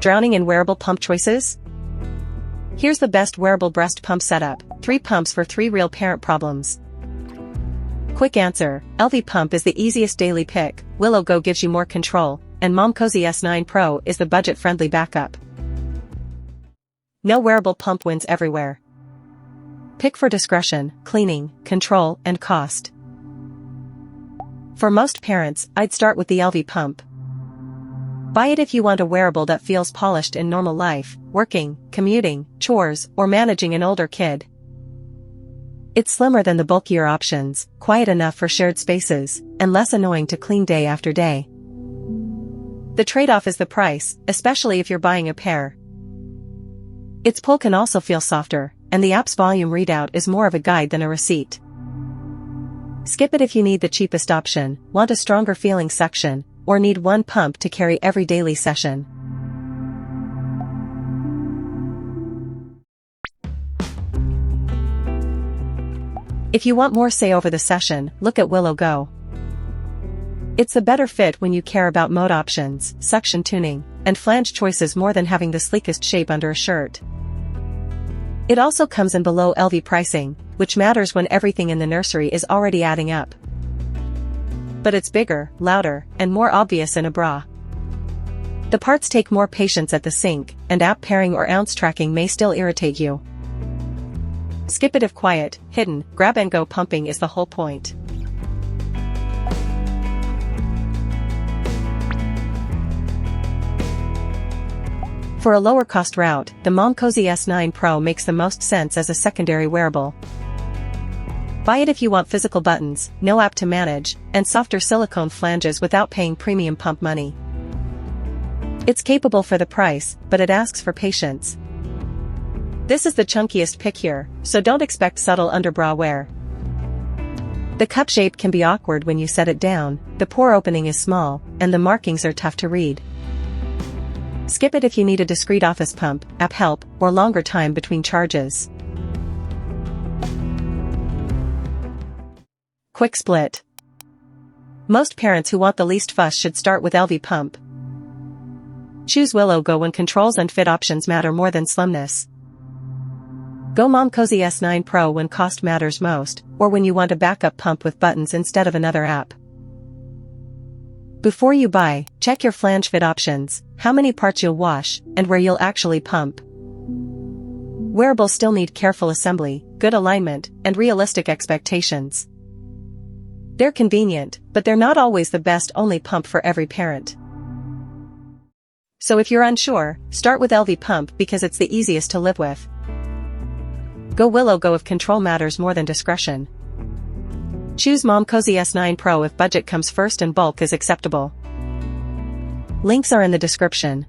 Drowning in wearable pump choices? Here's the best wearable breast pump setup, 3 pumps for 3 real parent problems. Quick answer, Elvie Pump is the easiest daily pick, Willow Go gives you more control, and Momcozy S9 Pro is the budget-friendly backup. No wearable pump wins everywhere. Pick for discretion, cleaning, control, and cost. For most parents, I'd start with the Elvie Pump. Buy it if you want a wearable that feels polished in normal life, working, commuting, chores, or managing an older kid. It's slimmer than the bulkier options, quiet enough for shared spaces, and less annoying to clean day after day. The trade-off is the price, especially if you're buying a pair. Its pull can also feel softer, and the app's volume readout is more of a guide than a receipt. Skip it if you need the cheapest option, want a stronger feeling suction, or need one pump to carry every daily session. If you want more say over the session, look at Willow Go. It's the better fit when you care about mode options, suction tuning, and flange choices more than having the sleekest shape under a shirt. It also comes in below Elvie pricing, which matters when everything in the nursery is already adding up. But it's bigger, louder, and more obvious in a bra. The parts take more patience at the sink, and app pairing or ounce tracking may still irritate you. Skip it if quiet, hidden, grab-and-go pumping is the whole point. For a lower-cost route, the Momcozy S9 Pro makes the most sense as a secondary wearable. Buy it if you want physical buttons, no app to manage, and softer silicone flanges without paying premium pump money. It's capable for the price, but it asks for patience. This is the chunkiest pick here, so don't expect subtle underbra wear. The cup shape can be awkward when you set it down, the pore opening is small, and the markings are tough to read. Skip it if you need a discreet office pump, app help, or longer time between charges. Quick split. Most parents who want the least fuss should start with Elvie Pump. Choose Willow Go when controls and fit options matter more than slimness. Go Momcozy S9 Pro when cost matters most, or when you want a backup pump with buttons instead of another app. Before you buy, check your flange fit options, how many parts you'll wash, and where you'll actually pump. Wearables still need careful assembly, good alignment, and realistic expectations. They're convenient, but they're not always the best only pump for every parent. So if you're unsure, start with Elvie Pump because it's the easiest to live with. Go Willow Go if control matters more than discretion. Choose Momcozy S9 Pro if budget comes first and bulk is acceptable. Links are in the description.